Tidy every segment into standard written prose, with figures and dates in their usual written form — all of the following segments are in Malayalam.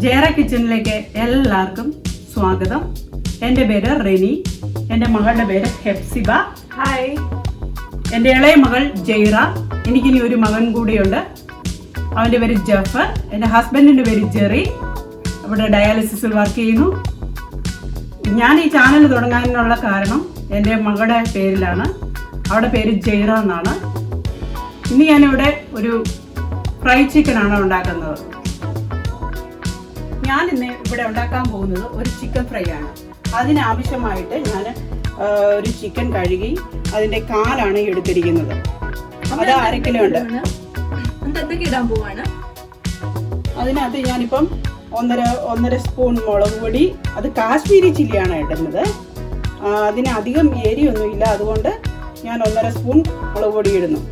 ജയറ കിച്ചണിലേക്ക് എല്ലാവർക്കും സ്വാഗതം. എൻ്റെ പേര് റെനി, എൻ്റെ മകളുടെ പേര് ഹെപ്സിബ. ഹായ്. എൻ്റെ ഇളയ മകൾ ജൈറ. എനിക്കിനി ഒരു മകൻ കൂടിയുണ്ട്. അവൻ്റെ പേര് ജഫർ. എൻ്റെ ഹസ്ബൻഡിൻ്റെ പേര് ജെറി. ഇവിടെ ഡയാലിസിസിൽ വർക്ക് ചെയ്യുന്നു. ഞാൻ ഈ ചാനൽ തുടങ്ങാനുള്ള കാരണം എൻ്റെ മകളുടെ പേരിലാണ്. അവളുടെ പേര് ജൈറ എന്നാണ്. ഇന്ന് ഞാനിവിടെ ഒരു ഫ്രൈ ചിക്കനാണ് ഉണ്ടാക്കുന്നത്. ഞാൻ ഇന്ന് ഇവിടെ ഉണ്ടാക്കാൻ പോകുന്നത് ഒരു ചിക്കൻ ഫ്രൈ ആണ്. അതിനാവശ്യമായിട്ട് ഞാൻ ഒരു ചിക്കൻ കഴുകി അതിൻ്റെ കാലാണ് എടുത്തിരിക്കുന്നത്. അത് 1/2 കിലോ ഉണ്ട്. അതിനകത്ത് ഞാനിപ്പം 1.5 സ്പൂൺ മുളക് പൊടി, അത് കാശ്മീരി ചില്ലിയാണ് ഇടുന്നത്. അതിന് അധികം എരിയൊന്നുമില്ല, അതുകൊണ്ട് ഞാൻ 1.5 സ്പൂൺ മുളക് പൊടി ഇടുന്നു.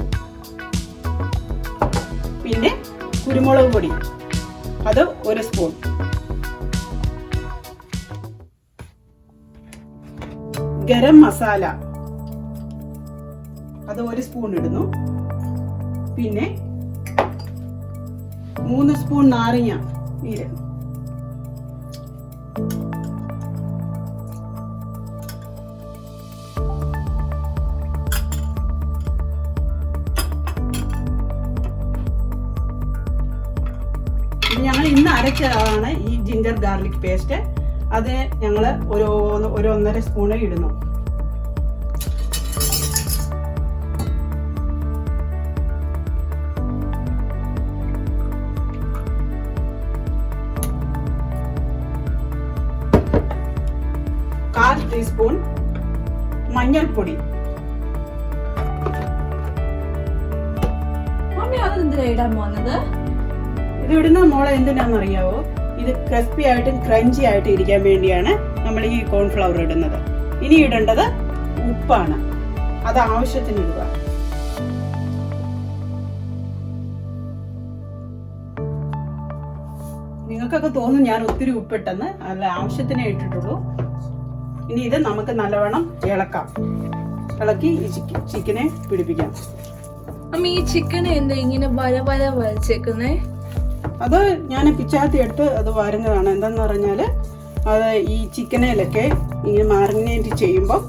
പിന്നെ കുരുമുളക് പൊടി, അത് 1 സ്പൂൺ. ഗരം മസാല, അത് 1 സ്പൂൺ ഇടുന്നു. പിന്നെ 3 സ്പൂൺ നാരങ്ങ നീര്. ഞങ്ങൾ ഇന്ന് അരച്ചതാണ് ഈ ജിഞ്ചർ ഗാർലിക് പേസ്റ്റ്. അത് ഞങ്ങൾ ഒരു 1.5 സ്പൂണ് ഇടുന്നു. കാൽ ടീസ്പൂൺ മഞ്ഞൾപ്പൊടി. ഇത് ഇടുന്ന മോളെ എന്തിനാണെന്നറിയാവോ? ഇത് ക്രിസ്പി ആയിട്ടും ക്രഞ്ചി ആയിട്ടും ഇരിക്കാൻ വേണ്ടിയാണ് നമ്മൾ ഈ കോൺഫ്ലവർ ഇടുന്നത്. ഇനി ഇടേണ്ടത് ഉപ്പാണ്. അത് ആവശ്യത്തിന് ഇടുക. നിങ്ങൾക്കൊക്കെ തോന്നും ഞാൻ ഒത്തിരി ഉപ്പിട്ടെന്ന്. അല്ല, ആവശ്യത്തിനേ ഇട്ടിട്ടുള്ളൂ. ഇനി ഇത് നമുക്ക് നല്ലവണ്ണം ഇളക്കാം. ഇളക്കി ഈ ചിക്കനെ പിടിപ്പിക്കാം. ഈ ചിക്കൻ എന്താ ഇങ്ങനെ വരച്ചേക്കുന്നേ? അത് ഞാൻ പിച്ചാത്തി എടുത്ത് അത് വരുന്നതാണ്. എന്താന്ന് പറഞ്ഞാല് അത് ഈ ചിക്കനിലൊക്കെ ഇങ്ങനെ മാറിനേറ്റ് ചെയ്യുമ്പോൾ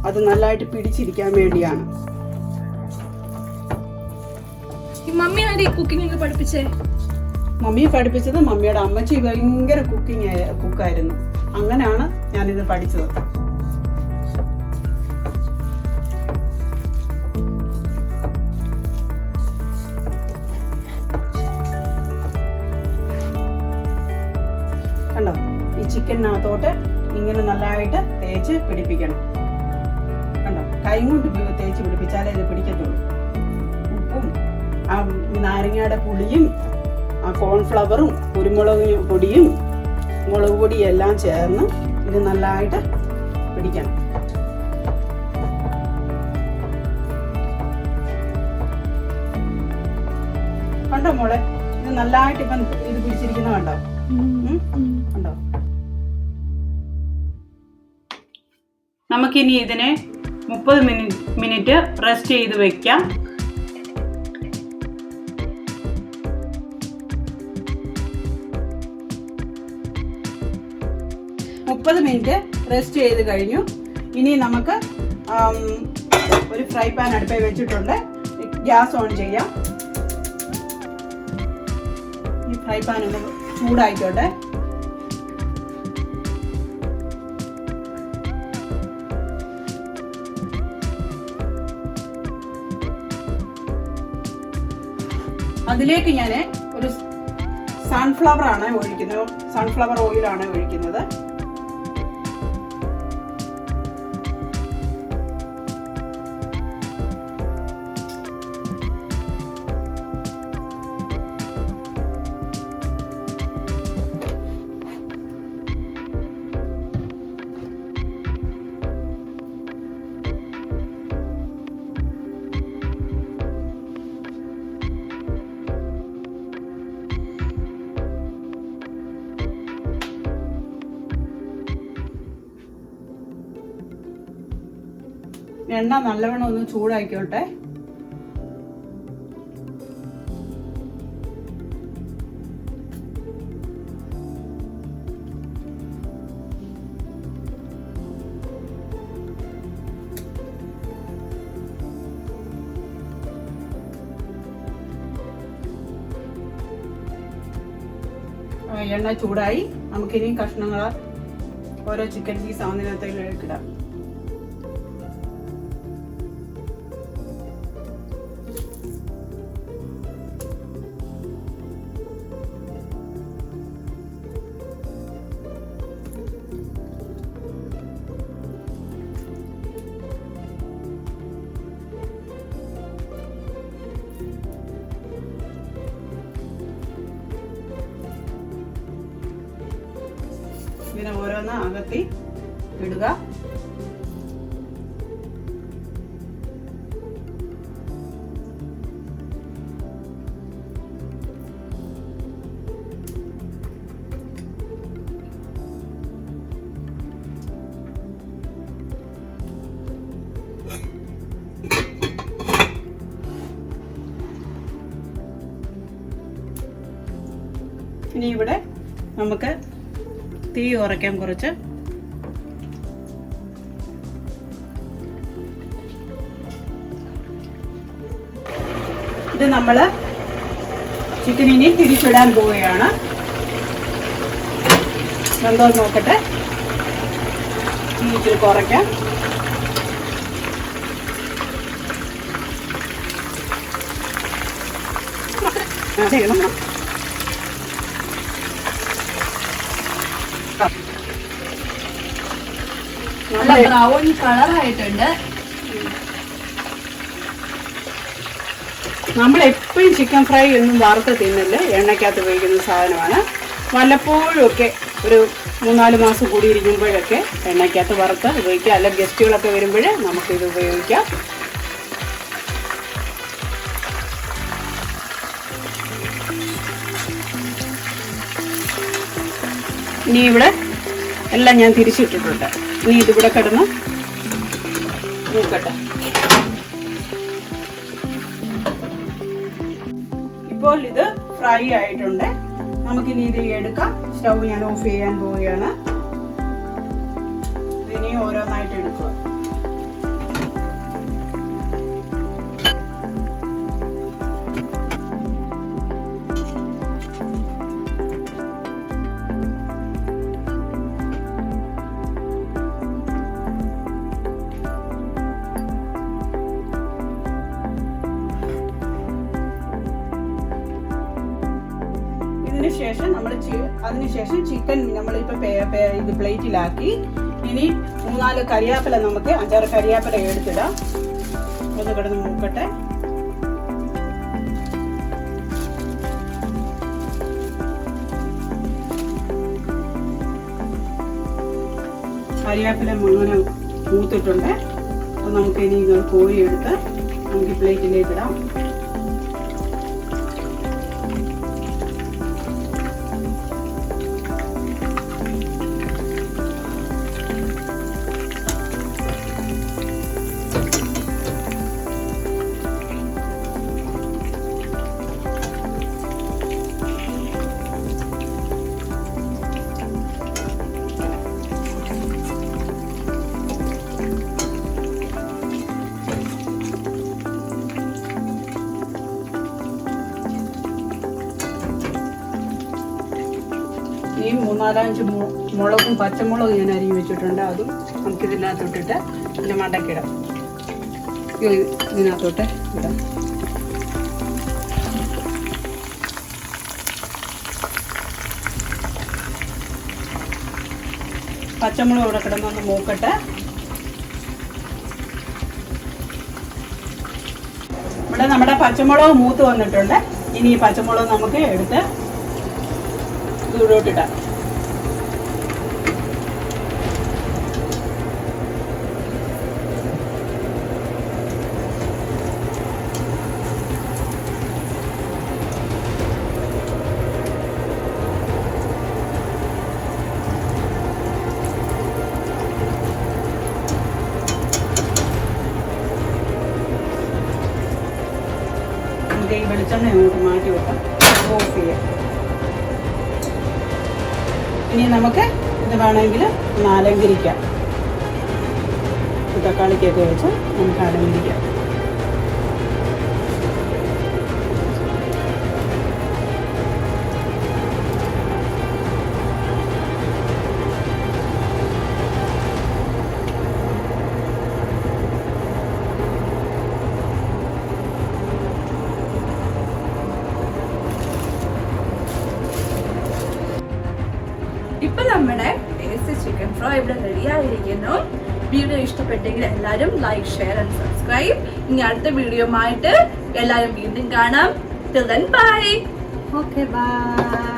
അത് നല്ലതായിട്ട് പിടിച്ചിരിക്കാൻ വേണ്ടിയാണ്. മമ്മി ആരെ കുക്കിംഗ് ഒക്കെ പഠിപ്പിച്ചേ? മമ്മിയെ പഠിപ്പിച്ചത് മമ്മിയുടെ അമ്മച്ചി ഭയങ്കര കുക്കായിരുന്നു. അങ്ങനെയാണ് ഞാനിത് പഠിച്ചത്. കണ്ടോ, ഈ ചിക്കനകത്തോട്ട് ഇങ്ങനെ നല്ലതായിട്ട് തേച്ച് പിടിപ്പിക്കണം. കണ്ടോ, കൈ കൊണ്ട് തേച്ച് പിടിപ്പിച്ചാലേ ഇത് പിടിക്കത്തുള്ളൂ. ഉപ്പും ആ നാരങ്ങയുടെ പുളിയും ആ കോൺഫ്ലവറും കുരുമുളക് പൊടിയും മുളക് പൊടിയും എല്ലാം ചേർന്ന് ഇത് നല്ലതായിട്ട് പിടിക്കണം. കണ്ടോ മോളെ, ഇത് നല്ലതായിട്ട് ഇപ്പം ഇത് പിടിച്ചിരിക്കുന്ന കണ്ടോ? കണ്ടോ? നമുക്കിനി ഇതിനെ 30 മിനിറ്റ് റെസ്റ്റ് ചെയ്ത് വെക്കാം. മിനിറ്റ് റെസ്റ്റ് ചെയ്ത് കഴിഞ്ഞു. ഇനി നമുക്ക് ഒരു ഫ്രൈ പാൻ അടുപ്പിൽ വെച്ചിട്ടുണ്ട്. ഗ്യാസ് ഓൺ ചെയ്യാം. ഈ ഫ്രൈ പാൻ ഒന്ന് ചൂടായിക്കോട്ടെ. അതിലേക്ക് ഞാൻ ഒരു സൺഫ്ലവർ ആണ് ഒഴിക്കുന്നത്. സൺഫ്ലവർ ഓയിലാണ് ഒഴിക്കുന്നത്. എണ്ണ നല്ലവണ്ണം ഒന്ന് ചൂടായിക്കോട്ടെ. എണ്ണ ചൂടായി. നമുക്കിനി കഷ്ണങ്ങൾ ഓരോ ചിക്കൻ പീസ് ആവുന്നതിനകത്തേക്ക് ഇടാം. ഇങ്ങനെ ഓരോന്ന് അകത്തി ഇടുക. ഇനി ഇവിടെ നമുക്ക് തീ കുറയ്ക്കാം കുറച്ച്. ഇത് നമ്മള് ചിക്കൻ ഇനി തിരിച്ചിടാൻ പോവുകയാണ്. എന്തോ നോക്കട്ടെ. തീ ഇച്ചിരി കുറയ്ക്കാം. അതെ നല്ല ബ്രൗൺ കളർ ആയിട്ടുണ്ട്. നമ്മൾ എപ്പോഴും ചിക്കൻ ഫ്രൈ ഒന്നും വറുത്ത് തിന്നില്ല, എണ്ണയ്ക്കകത്ത് ഉപയോഗിക്കുന്ന സാധനമാണ്. വല്ലപ്പോഴും ഒക്കെ ഒരു 3-4 മാസം കൂടി ഇരിക്കുമ്പോഴൊക്കെ എണ്ണയ്ക്കകത്ത് വറുത്ത് ഉപയോഗിക്കാം. അല്ല ഗസ്റ്റുകളൊക്കെ വരുമ്പോൾ നമുക്കിത് ഉപയോഗിക്കാം. ഇനി ഇവിടെ എല്ലാം ഞാൻ തിരിച്ചിട്ടിട്ടുണ്ട്. ഇനി ഇതിവിടെ കിടന്ന് നോക്കട്ടെ. ഇപ്പോൾ ഇത് ഫ്രൈ ആയിട്ടുണ്ട്. നമുക്കിനി ഇത് എടുക്കാം. സ്റ്റൗ ഞാൻ ഓഫ് ചെയ്യാൻ പോവുകയാണ്. ഇതിനി ഓരോന്നായിട്ട് എടുക്കുക. അതിനുശേഷം ചിക്കൻ നമ്മളിപ്പോ ഇത് പ്ലേറ്റിലാക്കി. ഇനി 3-4 കരിയാപ്പില, നമുക്ക് 5-6 കരിയാപ്പില എടുത്തിടാം. ഒന്ന് കിടന്ന് മൂക്കട്ടെ. കരിയാപ്പില അങ്ങനെ മൂത്തിട്ടുണ്ട്. അപ്പൊ നമുക്ക് ഇനി ഇത് കോരി എടുത്ത് നമുക്ക് പ്ലേറ്റിലേക്ക് ഇടാം. ഈ 3-4-5 മുളകും പച്ചമുളകും ഞാൻ അരിഞ്ഞു വെച്ചിട്ടുണ്ട്. അതും നമുക്കിതിനകത്തോട്ടിട്ട് ഇതിൻ്റെ മണ്ടക്കിടാം. ഇതിനകത്തോട്ട് ഇടാം. പച്ചമുളക് ഇവിടെ കിടന്നൊന്ന് മൂക്കട്ടെ. ഇവിടെ നമ്മുടെ പച്ചമുളക് മൂത്ത് വന്നിട്ടുണ്ട്. ഇനി ഈ പച്ചമുളക് നമുക്ക് എടുത്ത് ഇതിലോട്ടിടാം. നമുക്ക് ഈ വെളിച്ചെണ്ണ അങ്ങോട്ട് മാറ്റി വെക്കാം. ഓഫ് ചെയ്യാം. ഇനി നമുക്ക് ഇത് വേണമെങ്കിൽ ഒന്ന് അലങ്കരിക്കാം. തക്കാളിക്കൊക്കെ വെച്ച് നമുക്ക് അലങ്കരിക്കാം. ഇപ്പൊ നമ്മുടെ ടേസ്റ്റി ചിക്കൻ ഫ്രൈ ഇവിടെ റെഡി ആയിരിക്കുന്നു. വീഡിയോ ഇഷ്ടപ്പെട്ടെങ്കിൽ എല്ലാവരും ലൈക്ക്, ഷെയർ ആൻഡ് സബ്സ്ക്രൈബ്. ഇനി അടുത്ത വീഡിയോ ആയിട്ട് എല്ലാവരും വീണ്ടും കാണാം. Till then, bye. Okay, bye.